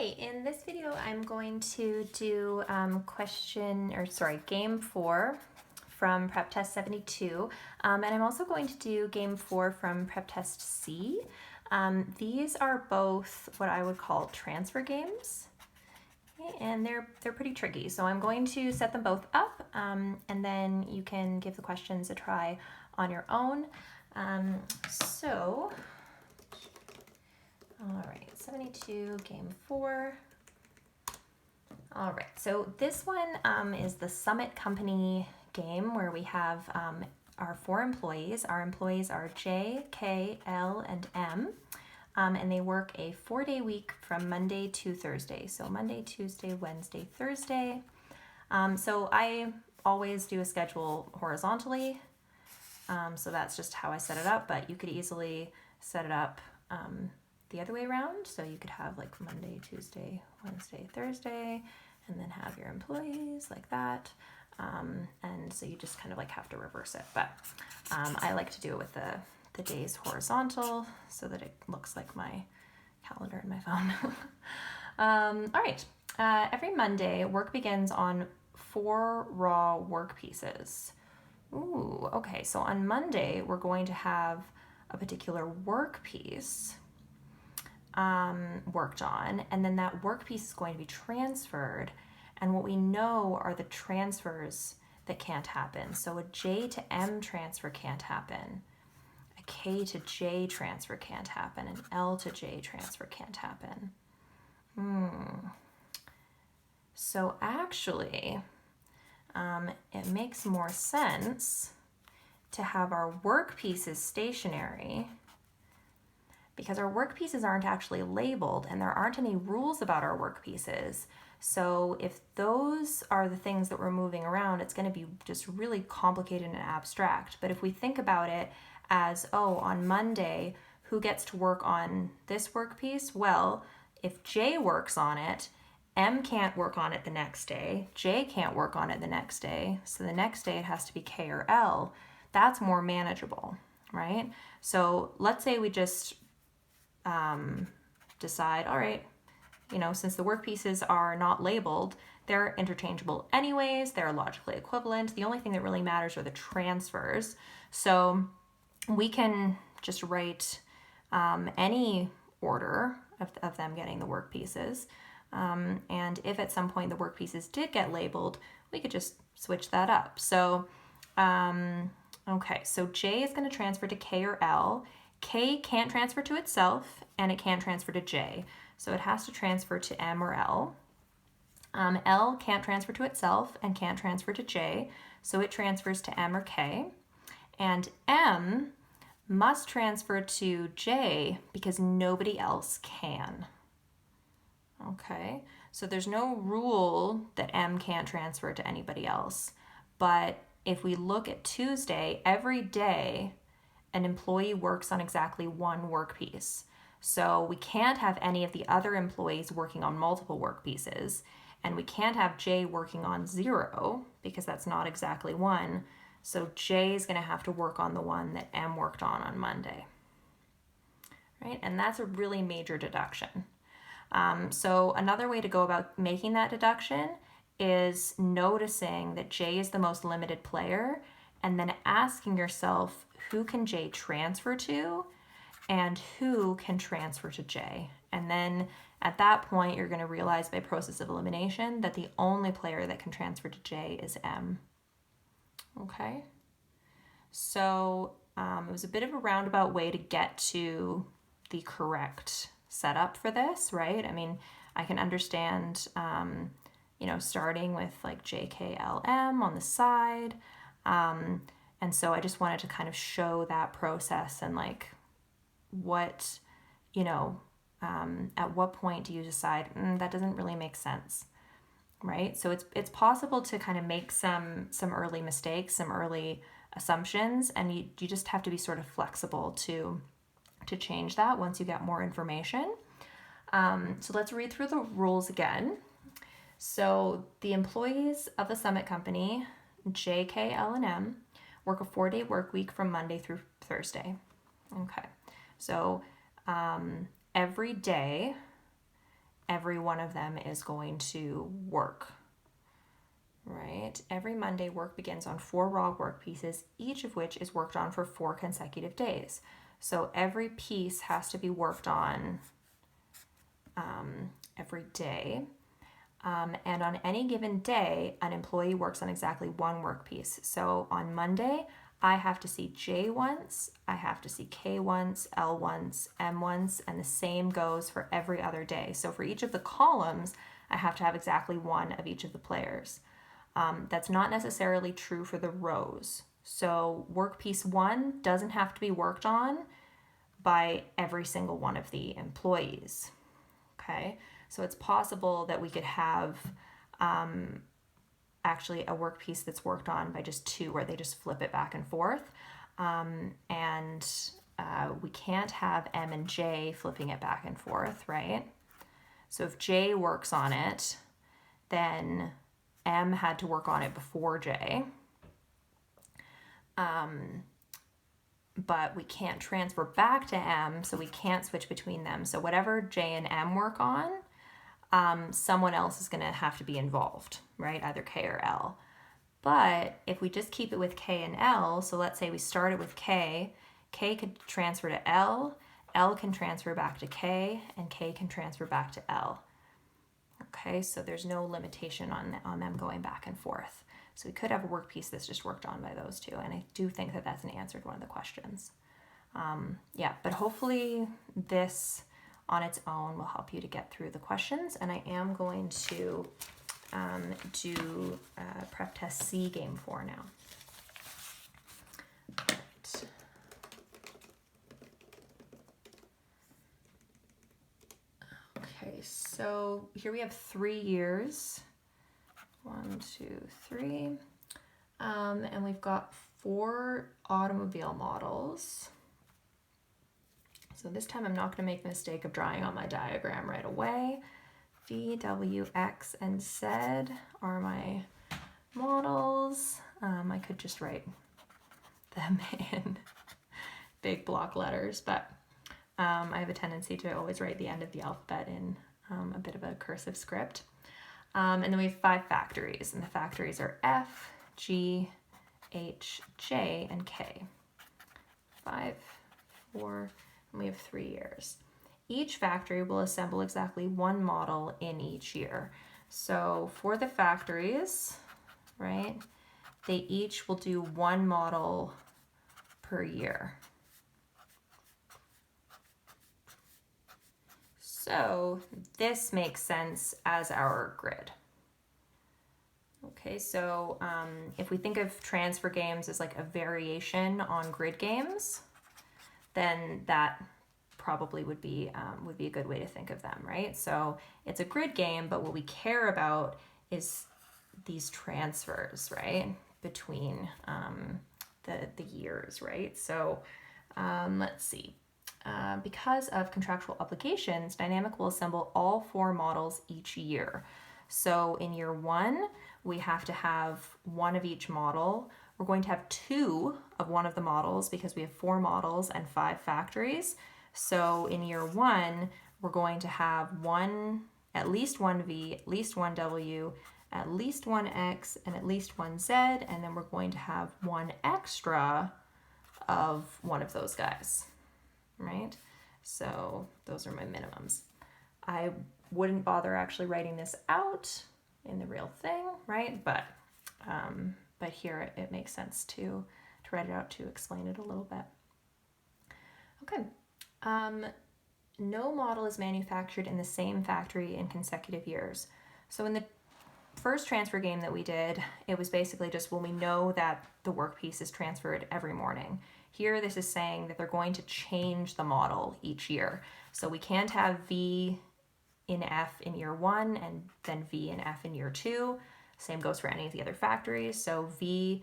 Hi, in this video I'm going to do game 4 from PrepTest 72, and I'm also going to do game 4 from PrepTest C. These are both what I would call transfer games, and they're pretty tricky. So I'm going to set them both up, and then you can give the questions a try on your own. All right, 72, game 4. All right, so this one is the Summit Company game where we have our 4 employees. Our employees are J, K, L, and M, and they work a 4-day week from Monday to Thursday. So Monday, Tuesday, Wednesday, Thursday. So I always do a schedule horizontally, so that's just how I set it up, but you could easily set it up the other way around. So you could have like Monday, Tuesday, Wednesday, Thursday, and then have your employees like that. And so you just kind of like have to reverse it. But I like to do it with the days horizontal so that it looks like my calendar in my phone. All right, every Monday work begins on 4 raw work pieces. Ooh, okay, so on Monday we're going to have a particular work piece worked on, and then that work piece is going to be transferred, and what we know are the transfers that can't happen. So a J to M transfer can't happen, a K to J transfer can't happen, an L to J transfer can't happen. So actually, it makes more sense to have our work pieces stationary, because our work pieces aren't actually labeled and there aren't any rules about our work pieces. So if those are the things that we're moving around, it's going to be just really complicated and abstract. But if we think about it as, oh, on Monday, who gets to work on this work piece? Well, if J works on it, M can't work on it the next day, J can't work on it the next day, so the next day it has to be K or L. That's more manageable, right? So let's say we just decide, all right, since the work pieces are not labeled, they're interchangeable anyways, they're logically equivalent. The only thing that really matters are the transfers. So we can just write any order of them getting the work pieces. And if at some point the work pieces did get labeled, we could just switch that up. So, okay, so J is going to transfer to K or L. K can't transfer to itself, and it can't transfer to J. So it has to transfer to M or L. L can't transfer to itself and can't transfer to J, so it transfers to M or K. And M must transfer to J because nobody else can. Okay, so there's no rule that M can't transfer to anybody else. But if we look at Tuesday, every day an employee works on exactly one work piece. So we can't have any of the other employees working on multiple work pieces, and we can't have J working on 0 because that's not exactly 1. So J is going to have to work on the one that M worked on Monday, right? And that's a really major deduction. So another way to go about making that deduction is noticing that J is the most limited player, and then asking yourself, who can J transfer to and who can transfer to J? And then at that point, you're going to realize by process of elimination that the only player that can transfer to J is M. Okay, so it was a bit of a roundabout way to get to the correct setup for this, right? I mean, I can understand, starting with like JKLM on the side. And so I just wanted to kind of show that process and like what, at what point do you decide that doesn't really make sense, right? So it's possible to kind of make some early mistakes, some early assumptions, and you just have to be sort of flexible to change that once you get more information. So let's read through the rules again. So the employees of the Summit Company, J, K, L, and M, work a 4-day work week from Monday through Thursday. Okay, so every day every one of them is going to work, right? Every Monday, work begins on 4 raw work pieces, each of which is worked on for 4 consecutive days. So every piece has to be worked on every day. And on any given day, an employee works on exactly 1 work piece. So on Monday, I have to see J once, I have to see K once, L once, M once, and the same goes for every other day. So for each of the columns, I have to have exactly 1 of each of the players. That's not necessarily true for the rows. So work piece 1 doesn't have to be worked on by every single one of the employees. Okay, so it's possible that we could have actually a work piece that's worked on by just 2, where they just flip it back and forth. And we can't have M and J flipping it back and forth, right? So if J works on it, then M had to work on it before J. But we can't transfer back to M, so we can't switch between them. So whatever J and M work on, someone else is going to have to be involved, right? Either K or L. But if we just keep it with K and L, so let's say we started with K, K could transfer to L can transfer back to K, and K can transfer back to L. Okay, so there's no limitation on them going back and forth. So we could have a work piece that's just worked on by those 2, and I do think that that's an answer to one of the questions. Yeah, but hopefully this on its own will help you to get through the questions, and I am going to do PrepTest C game 4 now. Right. Okay, so here we have 3 years. 1, 2, 3. And we've got 4 automobile models. So this time I'm not going to make the mistake of drawing on my diagram right away. V, W, X, and Z are my models. I could just write them in big block letters, but I have a tendency to always write the end of the alphabet in a bit of a cursive script. And then we have 5 factories, and the factories are F, G, H, J, and K. 5, 4, and we have 3 years. Each factory will assemble exactly 1 model in each year. So for the factories, right, they each will do 1 model per year. So this makes sense as our grid. Okay, so if we think of transfer games as like a variation on grid games, then that probably would be a good way to think of them, right? So it's a grid game, but what we care about is these transfers, right, between the years, right? So let's see. Because of contractual obligations, Dynamic will assemble all 4 models each year. So in year 1, we have to have 1 of each model. We're going to have 2 of one of the models because we have 4 models and 5 factories. So in year 1, we're going to have at least one V, at least one W, at least one X, and at least one Z, and then we're going to have 1 extra of one of those guys, right? So those are my minimums. I wouldn't bother actually writing this out in the real thing, right? But here it makes sense to write it out to explain it a little bit. Okay. No model is manufactured in the same factory in consecutive years. So in the first transfer game that we did, it was basically just when we know that the work piece is transferred every morning. Here, this is saying that they're going to change the model each year. So we can't have V in F in year 1 and then V in F in year 2. Same goes for any of the other factories. So V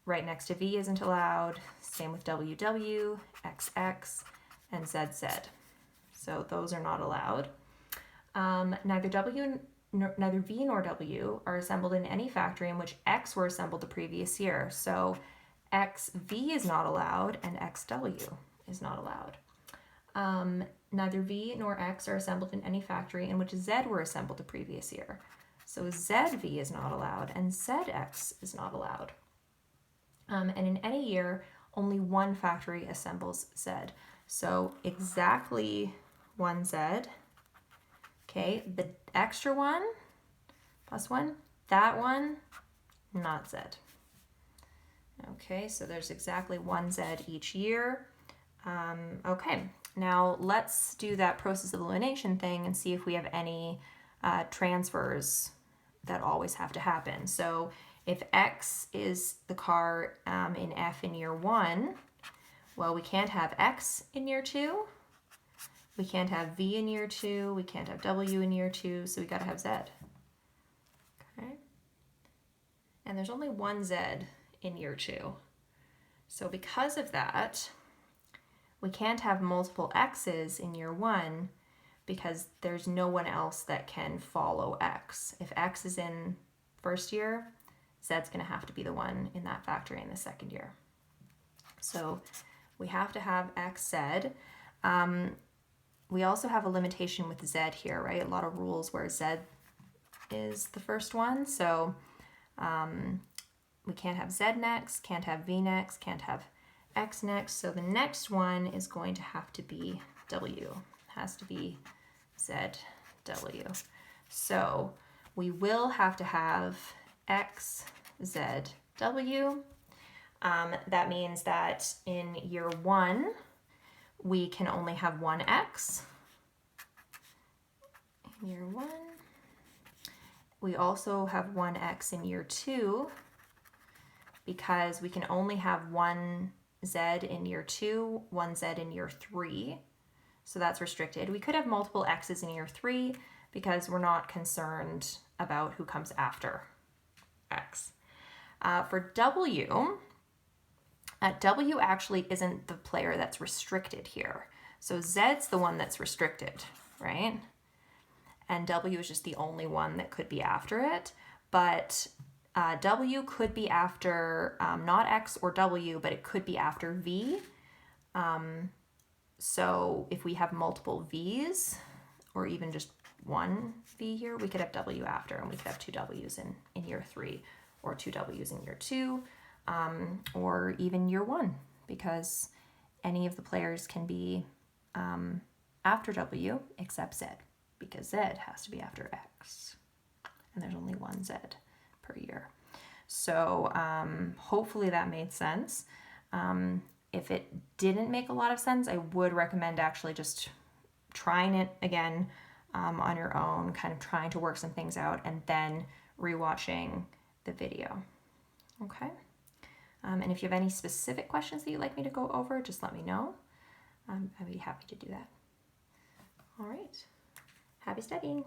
right next to V isn't allowed. Same with WW, XX, and ZZ. So those are not allowed. Neither V nor W are assembled in any factory in which X were assembled the previous year. So XV is not allowed and XW is not allowed. neither V nor X are assembled in any factory in which Z were assembled the previous year. So ZV is not allowed and ZX is not allowed. And in any year, only one factory assembles Z. So exactly one Z. Okay, the extra one, plus one, that one, not Z. Okay, so there's exactly one Z each year. Okay, now let's do that process of elimination thing and see if we have any transfers that always have to happen. So if X is the car in F in year 1, well, we can't have X in year 2. We can't have V in year 2. We can't have W in year 2. So we got to have Z. Okay. And there's only one Z in year 2. So because of that, we can't have multiple X's in year 1 because there's no one else that can follow X. If X is in first year, Z's going to have to be the one in that factory in the second year. So we have to have XZ. We also have a limitation with Z here, right? A lot of rules where Z is the first one. So we can't have Z next, can't have V next, can't have X next. So the next one is going to have to be W. It has to be ZW. So we will have to have XZW. That means that in year 1, we can only have one X. In year 1. We also have one X in year 2 because we can only have one Z in year 2, one Z in year 3. So that's restricted. We could have multiple X's in year 3 because we're not concerned about who comes after X. For W, W actually isn't the player that's restricted here. So Z's the one that's restricted, right? And W is just the only one that could be after it. But W could be after not X or W, but it could be after V. So if we have multiple V's, or even just one V here, we could have W after, and we could have two W's in year 3, or two W's in year 2, or even year 1, because any of the players can be after W except Z, because Z has to be after X, and there's only one Z per year. So hopefully that made sense. If it didn't make a lot of sense, I would recommend actually just trying it again on your own, kind of trying to work some things out, and then rewatching the video. Okay? And if you have any specific questions that you'd like me to go over, just let me know. I'd be happy to do that. All right. Happy studying.